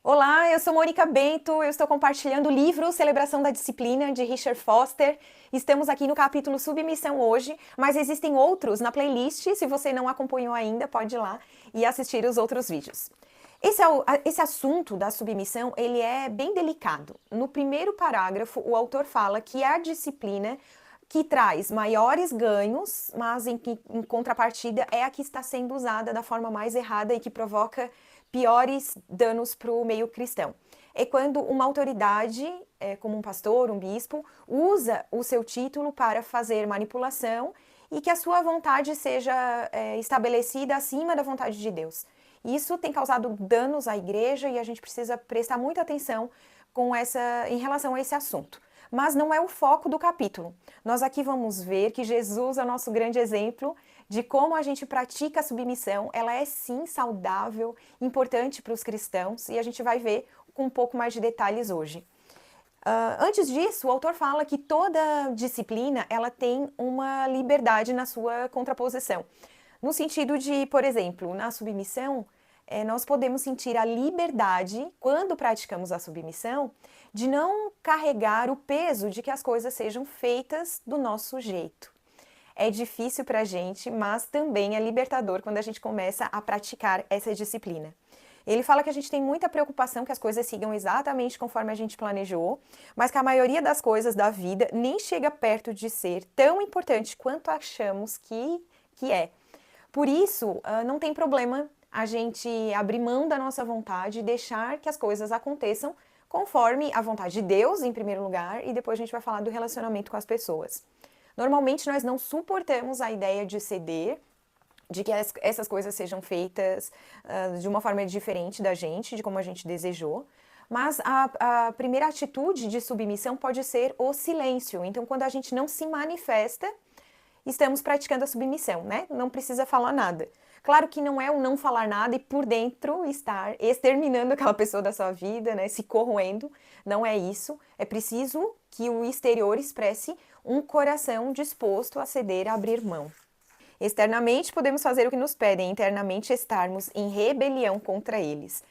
Olá, eu sou Mônica Bento, eu estou compartilhando o livro Celebração da Disciplina, de Richard Foster. Estamos aqui no capítulo Submissão hoje, mas existem outros na playlist, se você não acompanhou ainda, pode ir lá e assistir os outros vídeos. Esse assunto da submissão, ele é bem delicado. No primeiro parágrafo, o autor fala que a disciplina que traz maiores ganhos, mas em contrapartida é a que está sendo usada da forma mais errada e que provoca piores danos para o meio cristão. É quando uma autoridade, como um pastor, um bispo, usa o seu título para fazer manipulação e que a sua vontade seja estabelecida acima da vontade de Deus. Isso tem causado danos à igreja e a gente precisa prestar muita atenção em relação a esse assunto. Mas não é o foco do capítulo. Nós aqui vamos ver que Jesus é o nosso grande exemplo de como a gente pratica a submissão. Ela é sim saudável, importante para os cristãos e a gente vai ver com um pouco mais de detalhes hoje. Antes disso, o autor fala que toda disciplina ela tem uma liberdade na sua contraposição. No sentido de, por exemplo, na submissão, nós podemos sentir a liberdade, quando praticamos a submissão, de não carregar o peso de que as coisas sejam feitas do nosso jeito. É difícil para a gente, mas também é libertador quando a gente começa a praticar essa disciplina. Ele fala que a gente tem muita preocupação que as coisas sigam exatamente conforme a gente planejou, mas que a maioria das coisas da vida nem chega perto de ser tão importante quanto achamos que é. Por isso, não tem problema a gente abrir mão da nossa vontade e deixar que as coisas aconteçam conforme a vontade de Deus, em primeiro lugar, e depois a gente vai falar do relacionamento com as pessoas. Normalmente, nós não suportamos a ideia de ceder, de que essas coisas sejam feitas de uma forma diferente da gente, de como a gente desejou. Mas a primeira atitude de submissão pode ser o silêncio. Então, quando a gente não se manifesta, estamos praticando a submissão, né? Não precisa falar nada. Claro que não é o não falar nada e por dentro estar exterminando aquela pessoa da sua vida, né? Se corroendo. Não é isso. É preciso que o exterior expresse um coração disposto a ceder, a abrir mão. Externamente podemos fazer o que nos pedem, internamente estarmos em rebelião contra eles.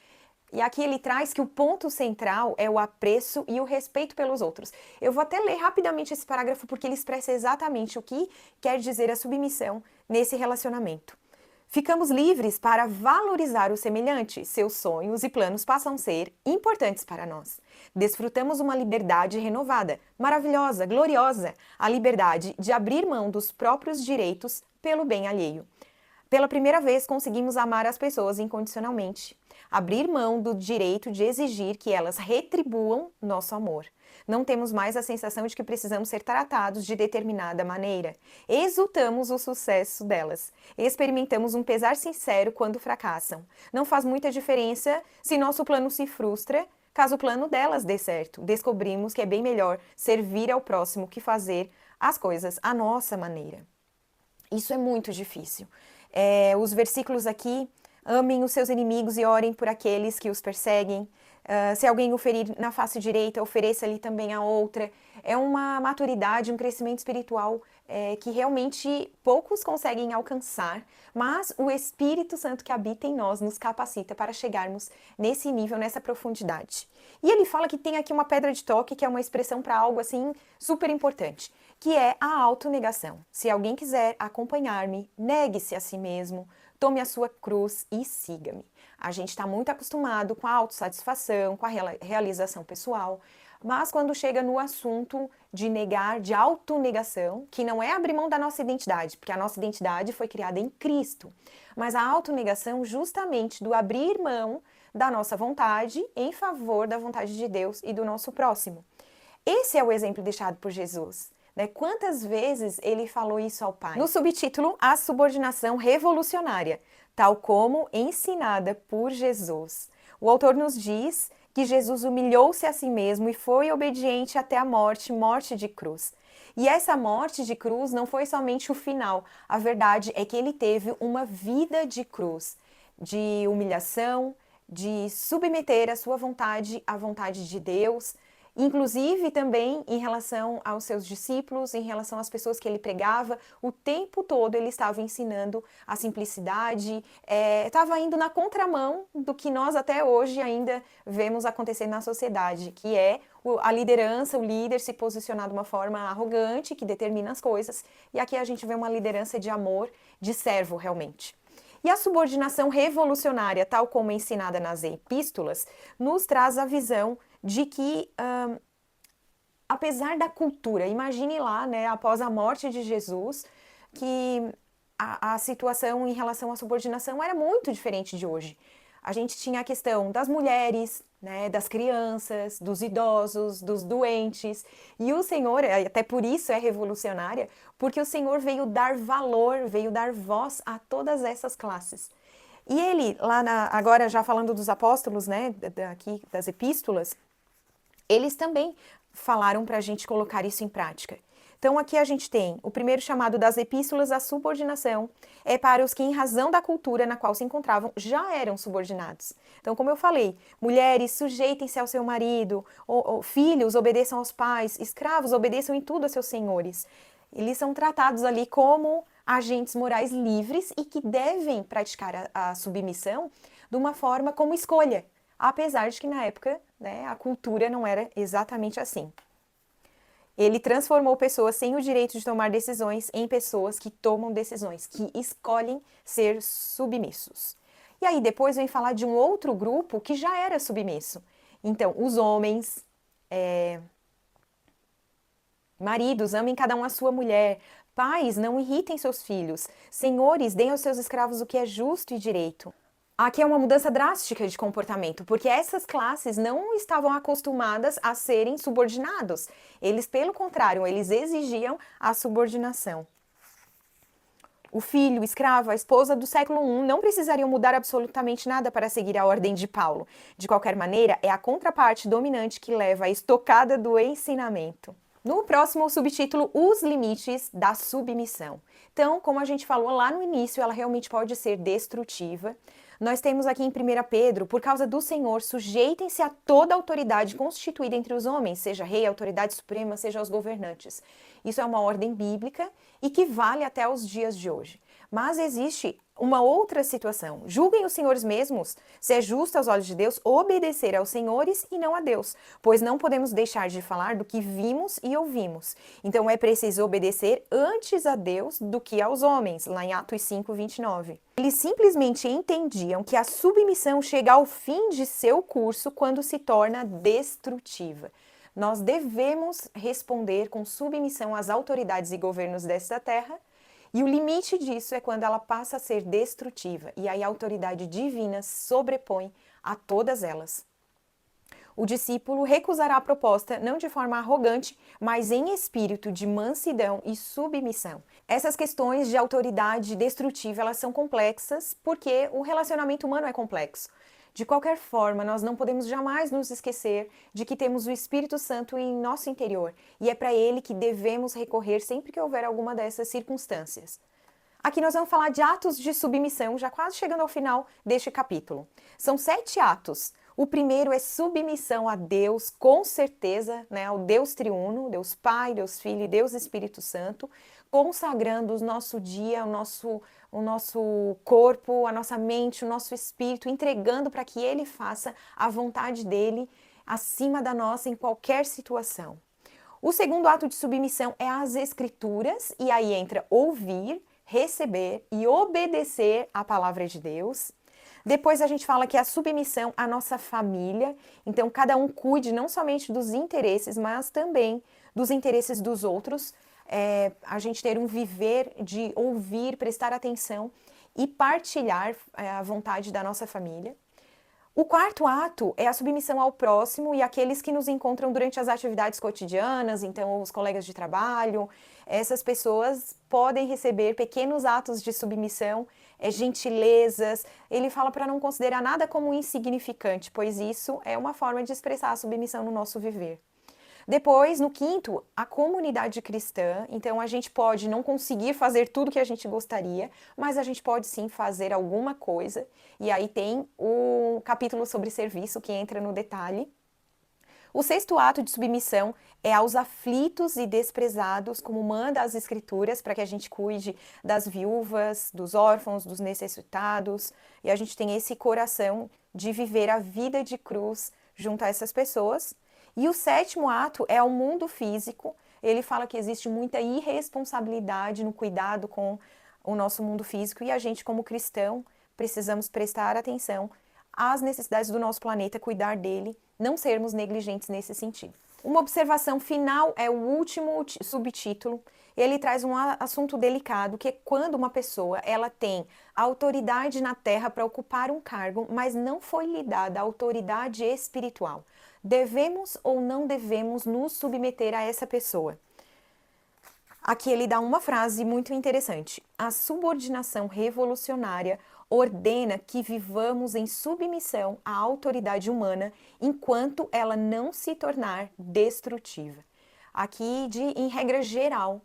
E aqui ele traz que o ponto central é o apreço e o respeito pelos outros. Eu vou até ler rapidamente esse parágrafo porque ele expressa exatamente o que quer dizer a submissão nesse relacionamento. Ficamos livres para valorizar o semelhante. Seus sonhos e planos passam a ser importantes para nós. Desfrutamos uma liberdade renovada, maravilhosa, gloriosa, a liberdade de abrir mão dos próprios direitos pelo bem alheio. Pela primeira vez, conseguimos amar as pessoas incondicionalmente. Abrir mão do direito de exigir que elas retribuam nosso amor. Não temos mais a sensação de que precisamos ser tratados de determinada maneira. Exultamos o sucesso delas. Experimentamos um pesar sincero quando fracassam. Não faz muita diferença se nosso plano se frustra, caso o plano delas dê certo. Descobrimos que é bem melhor servir ao próximo que fazer as coisas à nossa maneira. Isso é muito difícil. Os versículos aqui: amem os seus inimigos e orem por aqueles que os perseguem. Se alguém o ferir na face direita, ofereça-lhe também a outra. É uma maturidade, um crescimento espiritual que realmente poucos conseguem alcançar, mas o Espírito Santo que habita em nós nos capacita para chegarmos nesse nível, nessa profundidade. E ele fala que tem aqui uma pedra de toque, que é uma expressão para algo assim super importante, que é a autonegação. Se alguém quiser acompanhar-me, negue-se a si mesmo, tome a sua cruz e siga-me. A gente está muito acostumado com a autossatisfação, com a realização pessoal, mas quando chega no assunto de negar, de autonegação, que não é abrir mão da nossa identidade, porque a nossa identidade foi criada em Cristo, mas a autonegação justamente do abrir mão da nossa vontade em favor da vontade de Deus e do nosso próximo. Esse é o exemplo deixado por Jesus. Quantas vezes ele falou isso ao Pai? No subtítulo, a subordinação revolucionária, tal como ensinada por Jesus. O autor nos diz que Jesus humilhou-se a si mesmo e foi obediente até a morte, morte de cruz. E essa morte de cruz não foi somente o final. A verdade é que ele teve uma vida de cruz, de humilhação, de submeter a sua vontade à vontade de Deus. inclusive também em relação aos seus discípulos, em relação às pessoas que ele pregava, o tempo todo ele estava ensinando a simplicidade, estava indo na contramão do que nós até hoje ainda vemos acontecer na sociedade, que é a liderança, o líder se posicionar de uma forma arrogante, que determina as coisas, e aqui a gente vê uma liderança de amor, de servo realmente. E a subordinação revolucionária, tal como ensinada nas epístolas, nos traz a visão de que, apesar da cultura, imagine lá, né, após a morte de Jesus, que a situação em relação à subordinação era muito diferente de hoje. A gente tinha a questão das mulheres, né, das crianças, dos idosos, dos doentes. E o Senhor, até por isso é revolucionária, porque o Senhor veio dar valor, veio dar voz a todas essas classes. E ele, agora já falando dos apóstolos, né, aqui das epístolas, eles também falaram para a gente colocar isso em prática. Então aqui a gente tem o primeiro chamado das epístolas, a subordinação, é para os que em razão da cultura na qual se encontravam já eram subordinados. Então, como eu falei, mulheres sujeitem-se ao seu marido, filhos obedeçam aos pais, escravos obedeçam em tudo a seus senhores. Eles são tratados ali como agentes morais livres e que devem praticar a submissão de uma forma como escolha, apesar de que na época, né, a cultura não era exatamente assim. Ele transformou pessoas sem o direito de tomar decisões em pessoas que tomam decisões, que escolhem ser submissos. E aí depois vem falar de um outro grupo que já era submisso. Então, os homens, maridos, amem cada um a sua mulher. Pais, não irritem seus filhos. Senhores, deem aos seus escravos o que é justo e direito. Aqui é uma mudança drástica de comportamento, porque essas classes não estavam acostumadas a serem subordinados. Eles, pelo contrário, eles exigiam a subordinação. O filho, o escravo, a esposa do século I não precisariam mudar absolutamente nada para seguir a ordem de Paulo. De qualquer maneira, é a contraparte dominante que leva a estocada do ensinamento. No próximo subtítulo, os limites da submissão. Então, como a gente falou lá no início, ela realmente pode ser destrutiva. Nós temos aqui em 1 Pedro, por causa do Senhor, sujeitem-se a toda autoridade constituída entre os homens, seja rei, autoridade suprema, seja os governantes. Isso é uma ordem bíblica e que vale até os dias de hoje. Mas existe uma outra situação. Julguem os senhores mesmos, se é justo aos olhos de Deus obedecer aos senhores e não a Deus, pois não podemos deixar de falar do que vimos e ouvimos. Então é preciso obedecer antes a Deus do que aos homens, lá em Atos 5, 29. Eles simplesmente entendiam que a submissão chega ao fim de seu curso quando se torna destrutiva. Nós devemos responder com submissão às autoridades e governos desta terra, e o limite disso é quando ela passa a ser destrutiva, e aí a autoridade divina sobrepõe a todas elas. O discípulo recusará a proposta não de forma arrogante, mas em espírito de mansidão e submissão. Essas questões de autoridade destrutiva, elas são complexas porque o relacionamento humano é complexo. De qualquer forma, nós não podemos jamais nos esquecer de que temos o Espírito Santo em nosso interior e é para ele que devemos recorrer sempre que houver alguma dessas circunstâncias. Aqui nós vamos falar de atos de submissão, já quase chegando ao final deste capítulo. São 7 atos. O primeiro é submissão a Deus, com certeza, né, ao Deus triuno, Deus Pai, Deus Filho e Deus Espírito Santo, consagrando o nosso dia, o nosso corpo, a nossa mente, o nosso espírito, entregando para que Ele faça a vontade dEle acima da nossa em qualquer situação. O segundo ato de submissão é às Escrituras, e aí entra ouvir, receber e obedecer à palavra de Deus. Depois a gente fala que é a submissão à nossa família, então cada um cuide não somente dos interesses, mas também dos interesses dos outros, a gente ter um viver de ouvir, prestar atenção e partilhar a vontade da nossa família. O quarto ato é a submissão ao próximo e àqueles que nos encontram durante as atividades cotidianas, então os colegas de trabalho. Essas pessoas podem receber pequenos atos de submissão, gentilezas. Ele fala para não considerar nada como insignificante, pois isso é uma forma de expressar a submissão no nosso viver. Depois, no quinto, a comunidade cristã. Então, a gente pode não conseguir fazer tudo que a gente gostaria, mas a gente pode sim fazer alguma coisa. E aí tem o capítulo sobre serviço que entra no detalhe. O sexto ato de submissão é aos aflitos e desprezados, como manda as Escrituras, para que a gente cuide das viúvas, dos órfãos, dos necessitados, e a gente tem esse coração de viver a vida de cruz junto a essas pessoas. E o sétimo ato é ao mundo físico. Ele fala que existe muita irresponsabilidade no cuidado com o nosso mundo físico e a gente, como cristão, precisamos prestar atenção às necessidades do nosso planeta, cuidar dele, não sermos negligentes nesse sentido. Uma observação final é o último subtítulo. Ele traz um assunto delicado, que é quando uma pessoa ela tem autoridade na terra para ocupar um cargo, mas não foi lhe dada autoridade espiritual. Devemos ou não devemos nos submeter a essa pessoa? Aqui ele dá uma frase muito interessante. A subordinação revolucionária ordena que vivamos em submissão à autoridade humana enquanto ela não se tornar destrutiva. Aqui, em regra geral,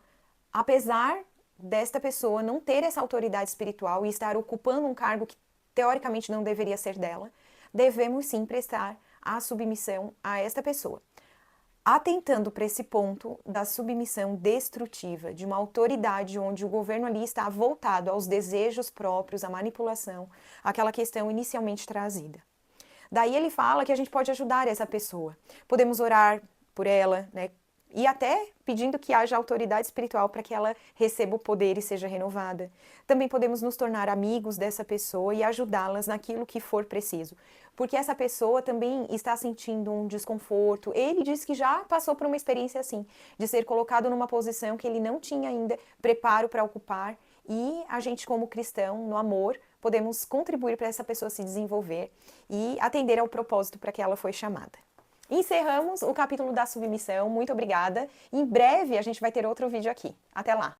apesar desta pessoa não ter essa autoridade espiritual e estar ocupando um cargo que teoricamente não deveria ser dela, devemos sim prestar a submissão a esta pessoa. Atentando para esse ponto da submissão destrutiva, de uma autoridade onde o governo ali está voltado aos desejos próprios, à manipulação, aquela questão inicialmente trazida. Daí ele fala que a gente pode ajudar essa pessoa. Podemos orar por ela, né? E até pedindo que haja autoridade espiritual para que ela receba o poder e seja renovada. Também podemos nos tornar amigos dessa pessoa e ajudá-las naquilo que for preciso. Porque essa pessoa também está sentindo um desconforto. Ele diz que já passou por uma experiência assim, de ser colocado numa posição que ele não tinha ainda preparo para ocupar. E a gente, como cristão, no amor, podemos contribuir para essa pessoa se desenvolver e atender ao propósito para que ela foi chamada. Encerramos o capítulo da submissão. Muito obrigada. Em breve a gente vai ter outro vídeo aqui. Até lá!